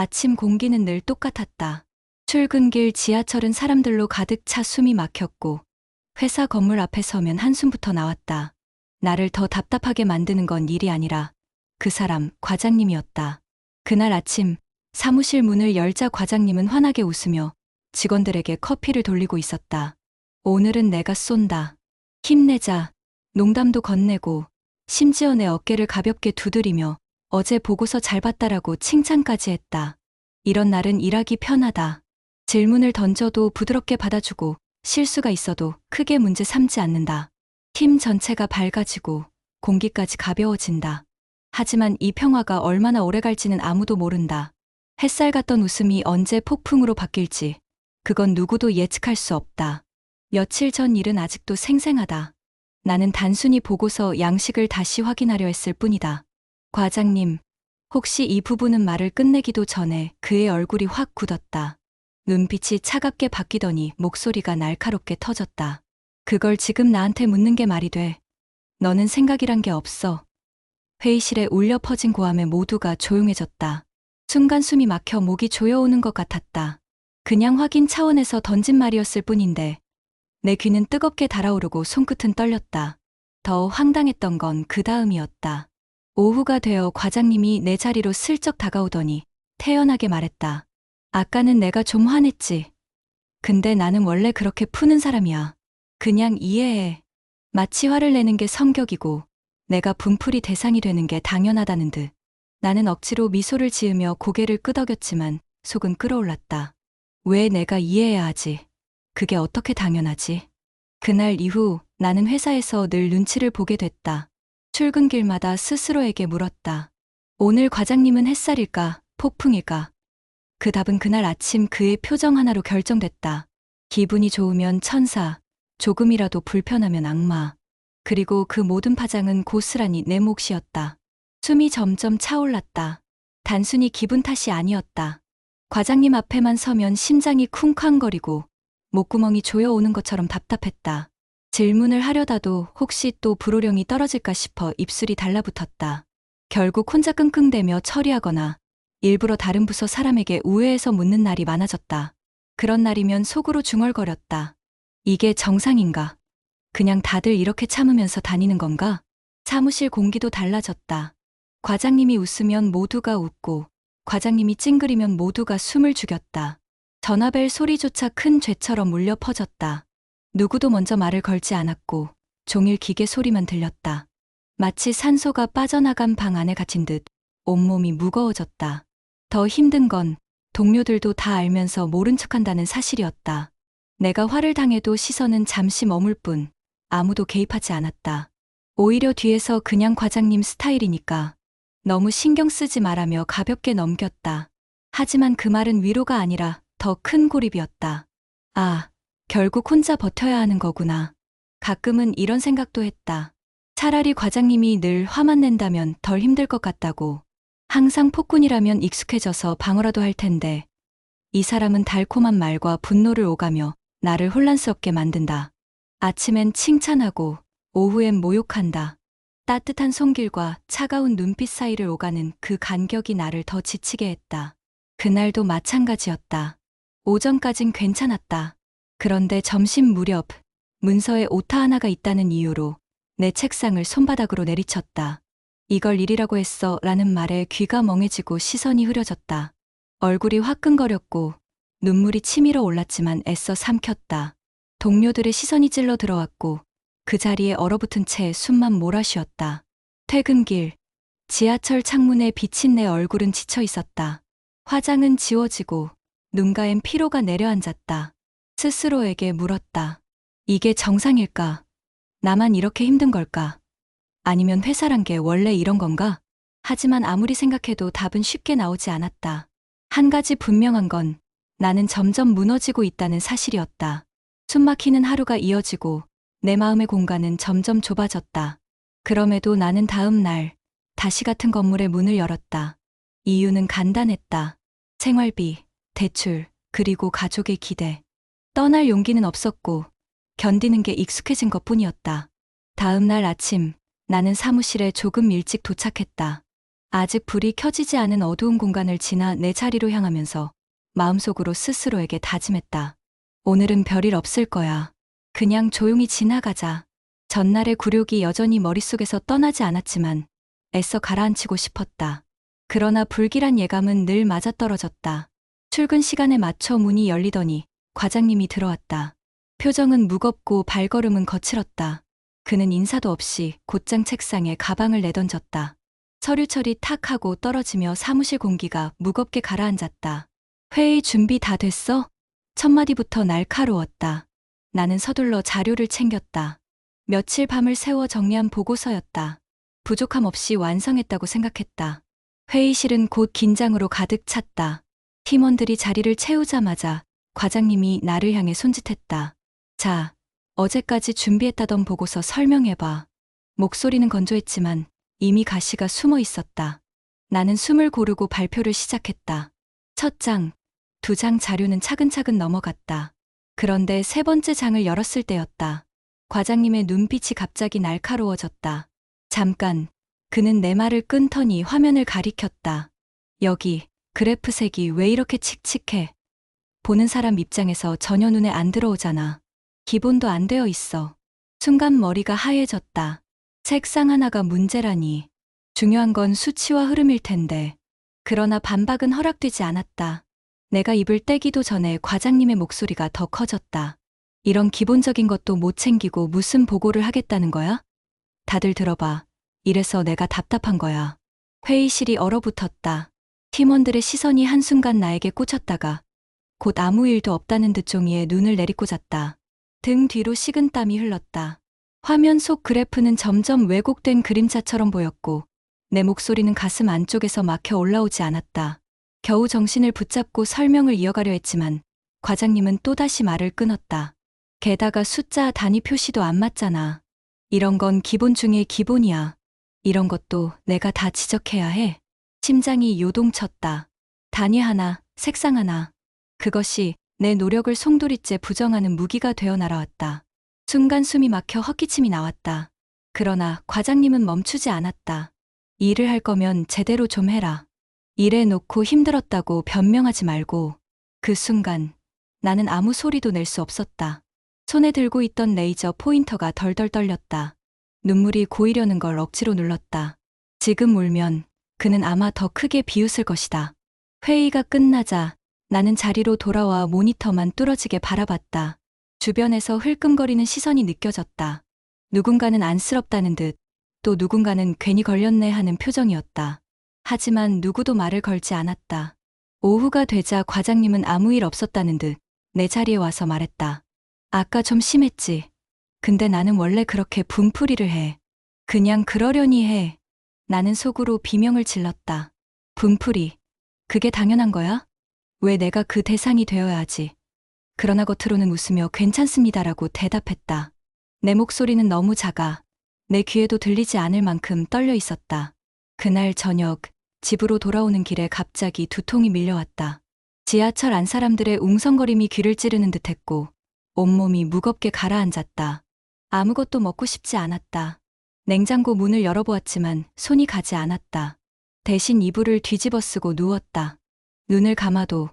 아침 공기는 늘 똑같았다. 출근길 지하철은 사람들로 가득 차 숨이 막혔고 회사 건물 앞에 서면 한숨부터 나왔다. 나를 더 답답하게 만드는 건 일이 아니라 그 사람, 과장님이었다. 그날 아침 사무실 문을 열자 과장님은 환하게 웃으며 직원들에게 커피를 돌리고 있었다. 오늘은 내가 쏜다. 힘내자. 농담도 건네고 심지어 내 어깨를 가볍게 두드리며 어제 보고서 잘 봤다라고 칭찬까지 했다. 이런 날은 일하기 편하다. 질문을 던져도 부드럽게 받아주고 실수가 있어도 크게 문제 삼지 않는다. 팀 전체가 밝아지고 공기까지 가벼워진다. 하지만 이 평화가 얼마나 오래 갈지는 아무도 모른다. 햇살 같던 웃음이 언제 폭풍으로 바뀔지 그건 누구도 예측할 수 없다. 며칠 전 일은 아직도 생생하다. 나는 단순히 보고서 양식을 다시 확인하려 했을 뿐이다. 과장님, 혹시 이 부분은 말을 끝내기도 전에 그의 얼굴이 확 굳었다. 눈빛이 차갑게 바뀌더니 목소리가 날카롭게 터졌다. 그걸 지금 나한테 묻는 게 말이 돼. 너는 생각이란 게 없어. 회의실에 울려 퍼진 고함에 모두가 조용해졌다. 순간 숨이 막혀 목이 조여오는 것 같았다. 그냥 확인 차원에서 던진 말이었을 뿐인데 내 귀는 뜨겁게 달아오르고 손끝은 떨렸다. 더 황당했던 건 그 다음이었다. 오후가 되어 과장님이 내 자리로 슬쩍 다가오더니 태연하게 말했다. 아까는 내가 좀 화냈지. 근데 나는 원래 그렇게 푸는 사람이야. 그냥 이해해. 마치 화를 내는 게 성격이고 내가 분풀이 대상이 되는 게 당연하다는 듯. 나는 억지로 미소를 지으며 고개를 끄덕였지만 속은 끓어올랐다. 왜 내가 이해해야 하지? 그게 어떻게 당연하지? 그날 이후 나는 회사에서 늘 눈치를 보게 됐다. 출근길마다 스스로에게 물었다. 오늘 과장님은 햇살일까, 폭풍일까? 그 답은 그날 아침 그의 표정 하나로 결정됐다. 기분이 좋으면 천사, 조금이라도 불편하면 악마. 그리고 그 모든 파장은 고스란히 내 몫이었다. 숨이 점점 차올랐다. 단순히 기분 탓이 아니었다. 과장님 앞에만 서면 심장이 쿵쾅거리고 목구멍이 조여오는 것처럼 답답했다. 질문을 하려다도 혹시 또 불호령이 떨어질까 싶어 입술이 달라붙었다. 결국 혼자 끙끙대며 처리하거나 일부러 다른 부서 사람에게 우회해서 묻는 날이 많아졌다. 그런 날이면 속으로 중얼거렸다. 이게 정상인가? 그냥 다들 이렇게 참으면서 다니는 건가? 사무실 공기도 달라졌다. 과장님이 웃으면 모두가 웃고 과장님이 찡그리면 모두가 숨을 죽였다. 전화벨 소리조차 큰 죄처럼 울려 퍼졌다. 누구도 먼저 말을 걸지 않았고 종일 기계 소리만 들렸다. 마치 산소가 빠져나간 방 안에 갇힌 듯 온몸이 무거워졌다. 더 힘든 건 동료들도 다 알면서 모른 척한다는 사실이었다. 내가 화를 당해도 시선은 잠시 머물 뿐 아무도 개입하지 않았다. 오히려 뒤에서 그냥 과장님 스타일이니까 너무 신경 쓰지 말라며 가볍게 넘겼다. 하지만 그 말은 위로가 아니라 더 큰 고립이었다. 아, 결국 혼자 버텨야 하는 거구나. 가끔은 이런 생각도 했다. 차라리 과장님이 늘 화만 낸다면 덜 힘들 것 같다고. 항상 폭군이라면 익숙해져서 방어라도 할 텐데 이 사람은 달콤한 말과 분노를 오가며 나를 혼란스럽게 만든다. 아침엔 칭찬하고 오후엔 모욕한다. 따뜻한 손길과 차가운 눈빛 사이를 오가는 그 간격이 나를 더 지치게 했다. 그날도 마찬가지였다. 오전까진 괜찮았다. 그런데 점심 무렵 문서에 오타 하나가 있다는 이유로 내 책상을 손바닥으로 내리쳤다. 이걸 일이라고 했어 라는 말에 귀가 멍해지고 시선이 흐려졌다. 얼굴이 화끈거렸고 눈물이 치밀어 올랐지만 애써 삼켰다. 동료들의 시선이 찔러 들어왔고 그 자리에 얼어붙은 채 숨만 몰아쉬었다. 퇴근길, 지하철 창문에 비친 내 얼굴은 지쳐 있었다. 화장은 지워지고 눈가엔 피로가 내려앉았다. 스스로에게 물었다. 이게 정상일까? 나만 이렇게 힘든 걸까? 아니면 회사란 게 원래 이런 건가? 하지만 아무리 생각해도 답은 쉽게 나오지 않았다. 한 가지 분명한 건 나는 점점 무너지고 있다는 사실이었다. 숨막히는 하루가 이어지고 내 마음의 공간은 점점 좁아졌다. 그럼에도 나는 다음 날 다시 같은 건물의 문을 열었다. 이유는 간단했다. 생활비, 대출, 그리고 가족의 기대. 떠날 용기는 없었고 견디는 게 익숙해진 것뿐이었다. 다음 날 아침 나는 사무실에 조금 일찍 도착했다. 아직 불이 켜지지 않은 어두운 공간을 지나 내 자리로 향하면서 마음속으로 스스로에게 다짐했다. 오늘은 별일 없을 거야. 그냥 조용히 지나가자. 전날의 굴욕이 여전히 머릿속에서 떠나지 않았지만 애써 가라앉히고 싶었다. 그러나 불길한 예감은 늘 맞아떨어졌다. 출근 시간에 맞춰 문이 열리더니 과장님이 들어왔다. 표정은 무겁고 발걸음은 거칠었다. 그는 인사도 없이 곧장 책상에 가방을 내던졌다. 서류 처리 탁 하고 떨어지며 사무실 공기가 무겁게 가라앉았다. 회의 준비 다 됐어? 첫 마디부터 날카로웠다. 나는 서둘러 자료를 챙겼다. 며칠 밤을 새워 정리한 보고서였다. 부족함 없이 완성했다고 생각했다. 회의실은 곧 긴장으로 가득 찼다. 팀원들이 자리를 채우자마자 과장님이 나를 향해 손짓했다. 자, 어제까지 준비했다던 보고서 설명해봐. 목소리는 건조했지만 이미 가시가 숨어 있었다. 나는 숨을 고르고 발표를 시작했다. 첫 장, 두 장 자료는 차근차근 넘어갔다. 그런데 세 번째 장을 열었을 때였다. 과장님의 눈빛이 갑자기 날카로워졌다. 잠깐, 그는 내 말을 끊더니 화면을 가리켰다. 여기, 그래프 색이 왜 이렇게 칙칙해? 보는 사람 입장에서 전혀 눈에 안 들어오잖아. 기본도 안 되어 있어. 순간 머리가 하얘졌다. 색상 하나가 문제라니. 중요한 건 수치와 흐름일 텐데. 그러나 반박은 허락되지 않았다. 내가 입을 떼기도 전에 과장님의 목소리가 더 커졌다. 이런 기본적인 것도 못 챙기고 무슨 보고를 하겠다는 거야? 다들 들어봐. 이래서 내가 답답한 거야. 회의실이 얼어붙었다. 팀원들의 시선이 한순간 나에게 꽂혔다가 곧 아무 일도 없다는 듯 종이에 눈을 내리꽂았다. 등 뒤로 식은땀이 흘렀다. 화면 속 그래프는 점점 왜곡된 그림자처럼 보였고 내 목소리는 가슴 안쪽에서 막혀 올라오지 않았다. 겨우 정신을 붙잡고 설명을 이어가려 했지만 과장님은 또다시 말을 끊었다. 게다가 숫자 단위 표시도 안 맞잖아. 이런 건 기본 중에 기본이야. 이런 것도 내가 다 지적해야 해. 심장이 요동쳤다. 단위 하나, 색상 하나. 그것이 내 노력을 송두리째 부정하는 무기가 되어 날아왔다. 순간 숨이 막혀 헛기침이 나왔다. 그러나 과장님은 멈추지 않았다. 일을 할 거면 제대로 좀 해라. 일해 놓고 힘들었다고 변명하지 말고. 그 순간 나는 아무 소리도 낼 수 없었다. 손에 들고 있던 레이저 포인터가 덜덜 떨렸다. 눈물이 고이려는 걸 억지로 눌렀다. 지금 울면 그는 아마 더 크게 비웃을 것이다. 회의가 끝나자 나는 자리로 돌아와 모니터만 뚫어지게 바라봤다. 주변에서 흘끔거리는 시선이 느껴졌다. 누군가는 안쓰럽다는 듯, 또 누군가는 괜히 걸렸네 하는 표정이었다. 하지만 누구도 말을 걸지 않았다. 오후가 되자 과장님은 아무 일 없었다는 듯 내 자리에 와서 말했다. 아까 좀 심했지. 근데 나는 원래 그렇게 분풀이를 해. 그냥 그러려니 해. 나는 속으로 비명을 질렀다. 분풀이. 그게 당연한 거야? 왜 내가 그 대상이 되어야 하지? 그러나 겉으로는 웃으며 괜찮습니다라고 대답했다. 내 목소리는 너무 작아 내 귀에도 들리지 않을 만큼 떨려 있었다. 그날 저녁 집으로 돌아오는 길에 갑자기 두통이 밀려왔다. 지하철 안 사람들의 웅성거림이 귀를 찌르는 듯했고 온몸이 무겁게 가라앉았다. 아무것도 먹고 싶지 않았다. 냉장고 문을 열어보았지만 손이 가지 않았다. 대신 이불을 뒤집어 쓰고 누웠다. 눈을 감아도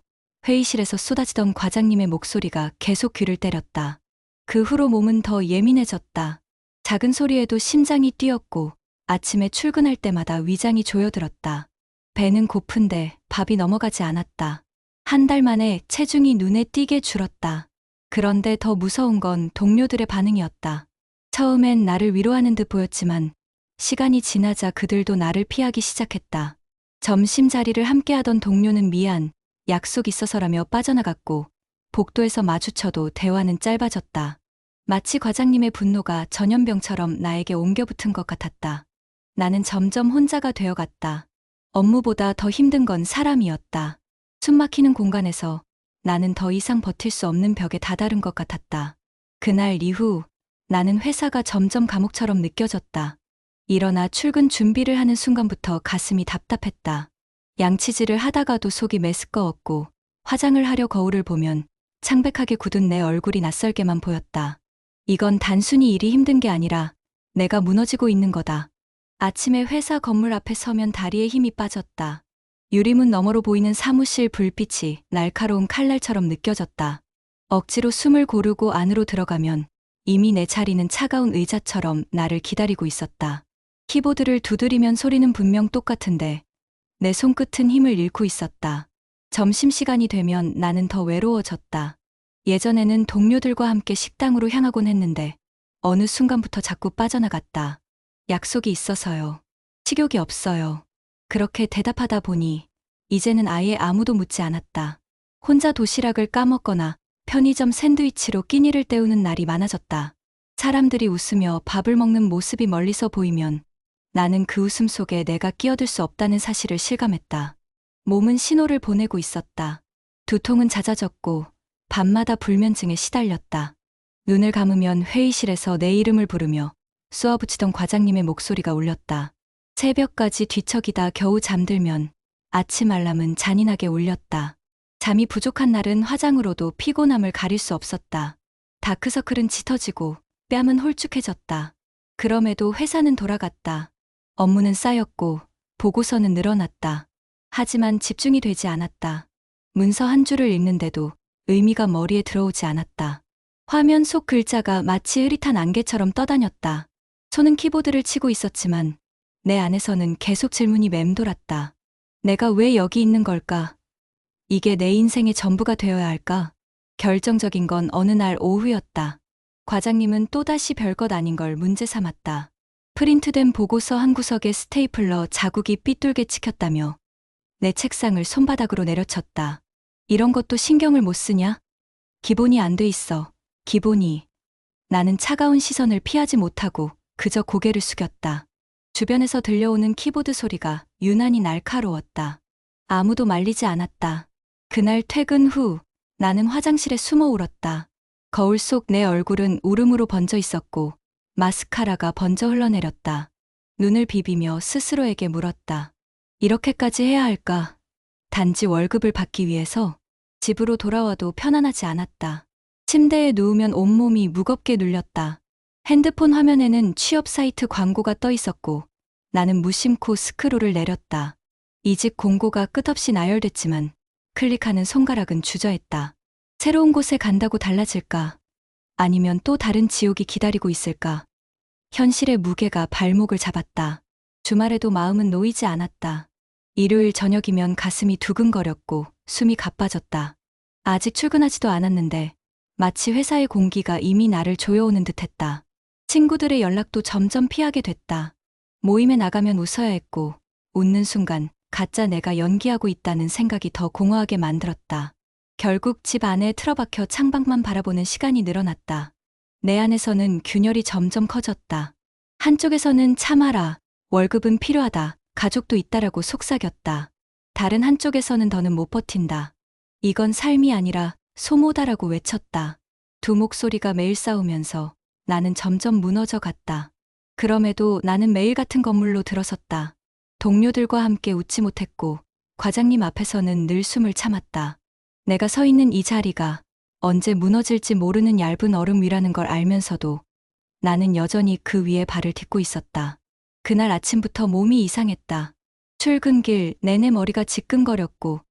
회의실에서 쏟아지던 과장님의 목소리가 계속 귀를 때렸다. 그 후로 몸은 더 예민해졌다. 작은 소리에도 심장이 뛰었고 아침에 출근할 때마다 위장이 조여들었다. 배는 고픈데 밥이 넘어가지 않았다. 한 달 만에 체중이 눈에 띄게 줄었다. 그런데 더 무서운 건 동료들의 반응이었다. 처음엔 나를 위로하는 듯 보였지만 시간이 지나자 그들도 나를 피하기 시작했다. 점심 자리를 함께하던 동료는 미안, 약속 있어서라며 빠져나갔고 복도에서 마주쳐도 대화는 짧아졌다. 마치 과장님의 분노가 전염병처럼 나에게 옮겨붙은 것 같았다. 나는 점점 혼자가 되어갔다. 업무보다 더 힘든 건 사람이었다. 숨막히는 공간에서 나는 더 이상 버틸 수 없는 벽에 다다른 것 같았다. 그날 이후 나는 회사가 점점 감옥처럼 느껴졌다. 일어나 출근 준비를 하는 순간부터 가슴이 답답했다. 양치질을 하다가도 속이 메스꺼웠고 화장을 하려 거울을 보면 창백하게 굳은 내 얼굴이 낯설게만 보였다. 이건 단순히 일이 힘든 게 아니라 내가 무너지고 있는 거다. 아침에 회사 건물 앞에 서면 다리에 힘이 빠졌다. 유리문 너머로 보이는 사무실 불빛이 날카로운 칼날처럼 느껴졌다. 억지로 숨을 고르고 안으로 들어가면 이미 내 자리는 차가운 의자처럼 나를 기다리고 있었다. 키보드를 두드리면 소리는 분명 똑같은데 내 손끝은 힘을 잃고 있었다. 점심시간이 되면 나는 더 외로워졌다. 예전에는 동료들과 함께 식당으로 향하곤 했는데 어느 순간부터 자꾸 빠져나갔다. 약속이 있어서요. 식욕이 없어요. 그렇게 대답하다 보니 이제는 아예 아무도 묻지 않았다. 혼자 도시락을 까먹거나 편의점 샌드위치로 끼니를 때우는 날이 많아졌다. 사람들이 웃으며 밥을 먹는 모습이 멀리서 보이면 나는 그 웃음 속에 내가 끼어들 수 없다는 사실을 실감했다. 몸은 신호를 보내고 있었다. 두통은 잦아졌고 밤마다 불면증에 시달렸다. 눈을 감으면 회의실에서 내 이름을 부르며 쏘아붙이던 과장님의 목소리가 울렸다. 새벽까지 뒤척이다 겨우 잠들면 아침 알람은 잔인하게 울렸다. 잠이 부족한 날은 화장으로도 피곤함을 가릴 수 없었다. 다크서클은 짙어지고 뺨은 홀쭉해졌다. 그럼에도 회사는 돌아갔다. 업무는 쌓였고 보고서는 늘어났다. 하지만 집중이 되지 않았다. 문서 한 줄을 읽는데도 의미가 머리에 들어오지 않았다. 화면 속 글자가 마치 흐릿한 안개처럼 떠다녔다. 손은 키보드를 치고 있었지만 내 안에서는 계속 질문이 맴돌았다. 내가 왜 여기 있는 걸까? 이게 내 인생의 전부가 되어야 할까? 결정적인 건 어느 날 오후였다. 과장님은 또다시 별것 아닌 걸 문제 삼았다. 프린트된 보고서 한 구석에 스테이플러 자국이 삐뚤게 찍혔다며 내 책상을 손바닥으로 내려쳤다. 이런 것도 신경을 못 쓰냐? 기본이 안 돼 있어. 기본이. 나는 차가운 시선을 피하지 못하고 그저 고개를 숙였다. 주변에서 들려오는 키보드 소리가 유난히 날카로웠다. 아무도 말리지 않았다. 그날 퇴근 후 나는 화장실에 숨어 울었다. 거울 속 내 얼굴은 울음으로 번져 있었고 마스카라가 번져 흘러내렸다. 눈을 비비며 스스로에게 물었다. 이렇게까지 해야 할까? 단지 월급을 받기 위해서? 집으로 돌아와도 편안하지 않았다. 침대에 누우면 온몸이 무겁게 눌렸다. 핸드폰 화면에는 취업 사이트 광고가 떠 있었고 나는 무심코 스크롤을 내렸다. 이직 공고가 끝없이 나열됐지만 클릭하는 손가락은 주저했다. 새로운 곳에 간다고 달라질까? 아니면 또 다른 지옥이 기다리고 있을까? 현실의 무게가 발목을 잡았다. 주말에도 마음은 놓이지 않았다. 일요일 저녁이면 가슴이 두근거렸고 숨이 가빠졌다. 아직 출근하지도 않았는데 마치 회사의 공기가 이미 나를 조여오는 듯했다. 친구들의 연락도 점점 피하게 됐다. 모임에 나가면 웃어야 했고 웃는 순간 가짜 내가 연기하고 있다는 생각이 더 공허하게 만들었다. 결국 집 안에 틀어박혀 창밖만 바라보는 시간이 늘어났다. 내 안에서는 균열이 점점 커졌다. 한쪽에서는 참아라, 월급은 필요하다, 가족도 있다라고 속삭였다. 다른 한쪽에서는 더는 못 버틴다. 이건 삶이 아니라 소모다라고 외쳤다. 두 목소리가 매일 싸우면서 나는 점점 무너져 갔다. 그럼에도 나는 매일 같은 건물로 들어섰다. 동료들과 함께 웃지 못했고 과장님 앞에서는 늘 숨을 참았다. 내가 서 있는 이 자리가 언제 무너질지 모르는 얇은 얼음 위라는 걸 알면서도 나는 여전히 그 위에 발을 딛고 있었다. 그날 아침부터 몸이 이상했다. 출근길 내내 머리가 지끈거렸고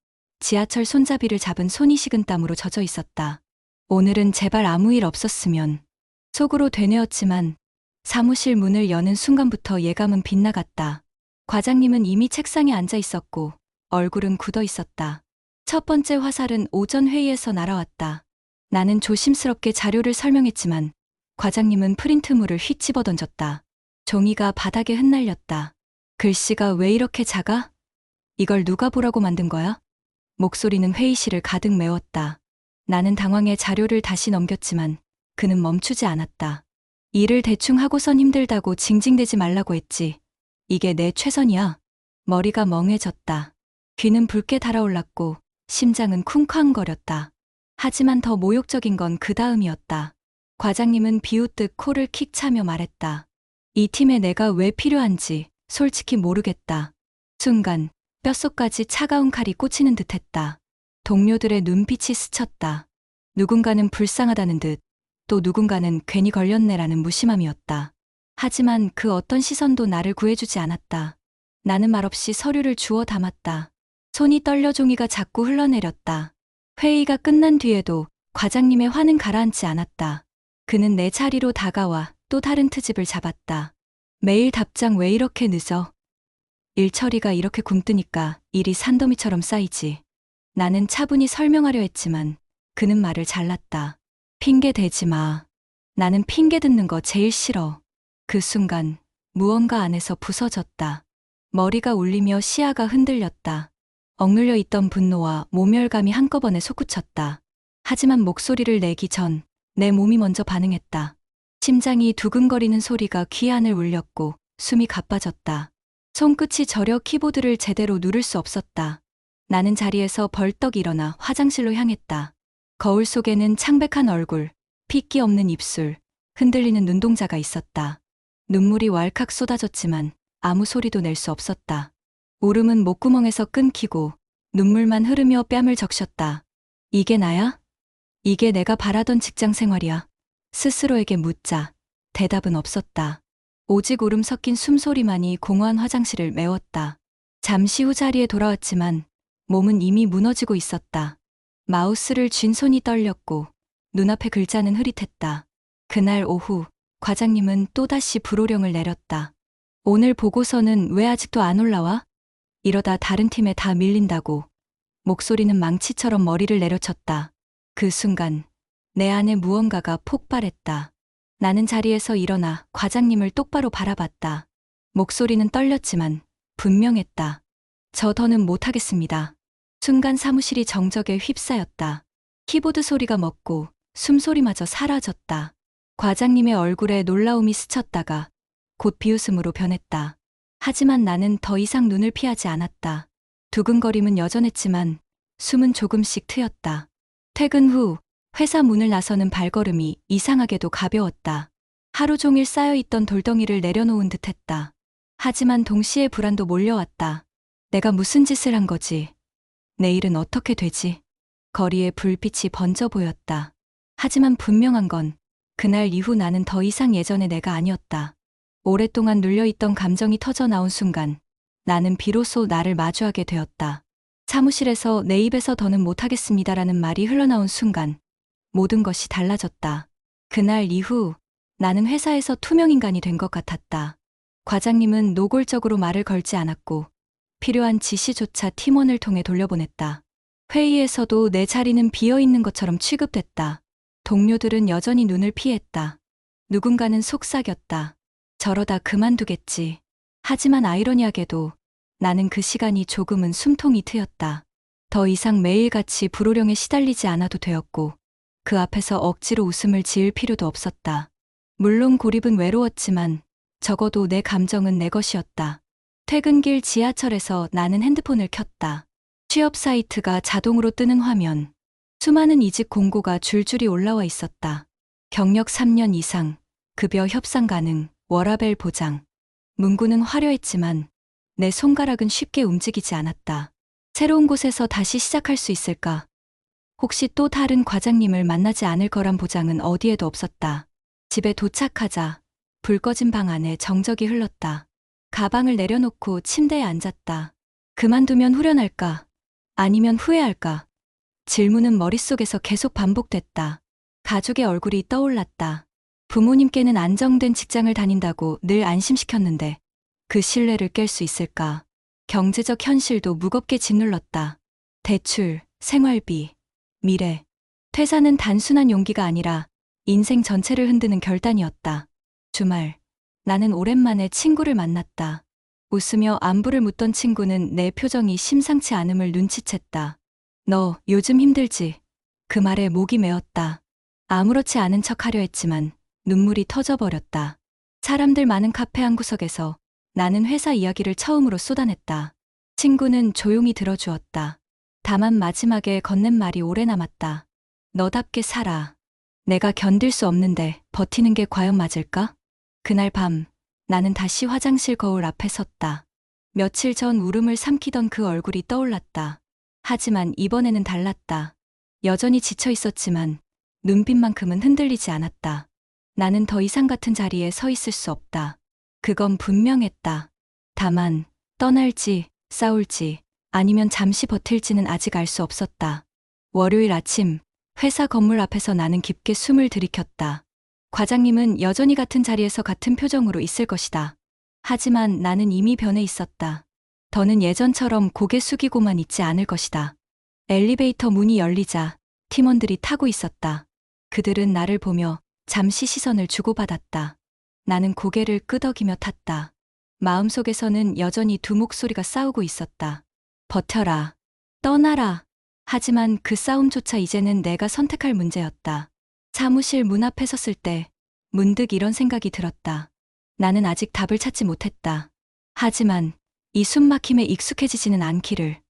지하철 손잡이를 잡은 손이 식은땀으로 젖어 있었다. 오늘은 제발 아무 일 없었으면. 속으로 되뇌었지만 사무실 문을 여는 순간부터 예감은 빗나갔다. 과장님은 이미 책상에 앉아 있었고 얼굴은 굳어 있었다. 첫 번째 화살은 오전 회의에서 날아왔다. 나는 조심스럽게 자료를 설명했지만 과장님은 프린트물을 휙 집어던졌다. 종이가 바닥에 흩날렸다. 글씨가 왜 이렇게 작아? 이걸 누가 보라고 만든 거야? 목소리는 회의실을 가득 메웠다. 나는 당황해 자료를 다시 넘겼지만 그는 멈추지 않았다. 일을 대충 하고선 힘들다고 징징대지 말라고 했지. 이게 내 최선이야. 머리가 멍해졌다. 귀는 붉게 달아올랐고 심장은 쿵쾅거렸다. 하지만 더 모욕적인 건 그 다음이었다. 과장님은 비웃듯 코를 킥 차며 말했다. 이 팀에 내가 왜 필요한지 솔직히 모르겠다. 순간 뼛속까지 차가운 칼이 꽂히는 듯했다. 동료들의 눈빛이 스쳤다. 누군가는 불쌍하다는 듯, 또 누군가는 괜히 걸렸네라는 무심함이었다. 하지만 그 어떤 시선도 나를 구해주지 않았다. 나는 말없이 서류를 주워 담았다. 손이 떨려 종이가 자꾸 흘러내렸다. 회의가 끝난 뒤에도 과장님의 화는 가라앉지 않았다. 그는 내 자리로 다가와 또 다른 트집을 잡았다. 매일 답장 왜 이렇게 늦어? 일 처리가 이렇게 굼뜨니까 일이 산더미처럼 쌓이지. 나는 차분히 설명하려 했지만 그는 말을 잘랐다. 핑계 대지 마. 나는 핑계 듣는 거 제일 싫어. 그 순간 무언가 안에서 부서졌다. 머리가 울리며 시야가 흔들렸다. 억눌려 있던 분노와 모멸감이 한꺼번에 솟구쳤다. 하지만 목소리를 내기 전 내 몸이 먼저 반응했다. 심장이 두근거리는 소리가 귀 안을 울렸고 숨이 가빠졌다. 손끝이 저려 키보드를 제대로 누를 수 없었다. 나는 자리에서 벌떡 일어나 화장실로 향했다. 거울 속에는 창백한 얼굴, 핏기 없는 입술, 흔들리는 눈동자가 있었다. 눈물이 왈칵 쏟아졌지만 아무 소리도 낼 수 없었다. 울음은 목구멍에서 끊기고 눈물만 흐르며 뺨을 적셨다. 이게 나야? 이게 내가 바라던 직장 생활이야. 스스로에게 묻자 대답은 없었다. 오직 울음 섞인 숨소리만이 공허한 화장실을 메웠다. 잠시 후 자리에 돌아왔지만 몸은 이미 무너지고 있었다. 마우스를 쥔 손이 떨렸고 눈앞의 글자는 흐릿했다. 그날 오후 과장님은 또다시 불호령을 내렸다. 오늘 보고서는 왜 아직도 안 올라와? 이러다 다른 팀에 다 밀린다고. 목소리는 망치처럼 머리를 내려쳤다. 그 순간 내 안에 무언가가 폭발했다. 나는 자리에서 일어나 과장님을 똑바로 바라봤다. 목소리는 떨렸지만 분명했다. 저 더는 못하겠습니다. 순간 사무실이 정적에 휩싸였다. 키보드 소리가 멎고 숨소리마저 사라졌다. 과장님의 얼굴에 놀라움이 스쳤다가 곧 비웃음으로 변했다. 하지만 나는 더 이상 눈을 피하지 않았다. 두근거림은 여전했지만 숨은 조금씩 트였다. 퇴근 후 회사 문을 나서는 발걸음이 이상하게도 가벼웠다. 하루 종일 쌓여있던 돌덩이를 내려놓은 듯했다. 하지만 동시에 불안도 몰려왔다. 내가 무슨 짓을 한 거지? 내일은 어떻게 되지? 거리에 불빛이 번져 보였다. 하지만 분명한 건 그날 이후 나는 더 이상 예전의 내가 아니었다. 오랫동안 눌려있던 감정이 터져 나온 순간 나는 비로소 나를 마주하게 되었다. 사무실에서 내 입에서 더는 못하겠습니다라는 말이 흘러나온 순간 모든 것이 달라졌다. 그날 이후 나는 회사에서 투명인간이 된 것 같았다. 과장님은 노골적으로 말을 걸지 않았고 필요한 지시조차 팀원을 통해 돌려보냈다. 회의에서도 내 자리는 비어있는 것처럼 취급됐다. 동료들은 여전히 눈을 피했다. 누군가는 속삭였다. 저러다 그만두겠지. 하지만 아이러니하게도 나는 그 시간이 조금은 숨통이 트였다. 더 이상 매일같이 불호령에 시달리지 않아도 되었고 그 앞에서 억지로 웃음을 지을 필요도 없었다. 물론 고립은 외로웠지만 적어도 내 감정은 내 것이었다. 퇴근길 지하철에서 나는 핸드폰을 켰다. 취업 사이트가 자동으로 뜨는 화면. 수많은 이직 공고가 줄줄이 올라와 있었다. 경력 3년 이상, 급여 협상 가능, 워라밸 보장. 문구는 화려했지만 내 손가락은 쉽게 움직이지 않았다. 새로운 곳에서 다시 시작할 수 있을까? 혹시 또 다른 과장님을 만나지 않을 거란 보장은 어디에도 없었다. 집에 도착하자 불 꺼진 방 안에 정적이 흘렀다. 가방을 내려놓고 침대에 앉았다. 그만두면 후련할까? 아니면 후회할까? 질문은 머릿속에서 계속 반복됐다. 가족의 얼굴이 떠올랐다. 부모님께는 안정된 직장을 다닌다고 늘 안심시켰는데 그 신뢰를 깰 수 있을까? 경제적 현실도 무겁게 짓눌렀다. 대출, 생활비, 미래. 퇴사는 단순한 용기가 아니라 인생 전체를 흔드는 결단이었다. 주말, 나는 오랜만에 친구를 만났다. 웃으며 안부를 묻던 친구는 내 표정이 심상치 않음을 눈치챘다. 너 요즘 힘들지? 그 말에 목이 메었다. 아무렇지 않은 척 하려 했지만 눈물이 터져버렸다. 사람들 많은 카페 한 구석에서 나는 회사 이야기를 처음으로 쏟아냈다. 친구는 조용히 들어주었다. 다만 마지막에 건넨 말이 오래 남았다. 너답게 살아. 내가 견딜 수 없는데 버티는 게 과연 맞을까? 그날 밤 나는 다시 화장실 거울 앞에 섰다. 며칠 전 울음을 삼키던 그 얼굴이 떠올랐다. 하지만 이번에는 달랐다. 여전히 지쳐 있었지만 눈빛만큼은 흔들리지 않았다. 나는 더 이상 같은 자리에 서 있을 수 없다. 그건 분명했다. 다만, 떠날지, 싸울지, 아니면 잠시 버틸지는 아직 알 수 없었다. 월요일 아침, 회사 건물 앞에서 나는 깊게 숨을 들이켰다. 과장님은 여전히 같은 자리에서 같은 표정으로 있을 것이다. 하지만 나는 이미 변해 있었다. 더는 예전처럼 고개 숙이고만 있지 않을 것이다. 엘리베이터 문이 열리자 팀원들이 타고 있었다. 그들은 나를 보며 잠시 시선을 주고받았다. 나는 고개를 끄덕이며 탔다. 마음속에서는 여전히 두 목소리가 싸우고 있었다. 버텨라. 떠나라. 하지만 그 싸움조차 이제는 내가 선택할 문제였다. 사무실 문 앞에 섰을 때 문득 이런 생각이 들었다. 나는 아직 답을 찾지 못했다. 하지만 이 숨막힘에 익숙해지지는 않기를.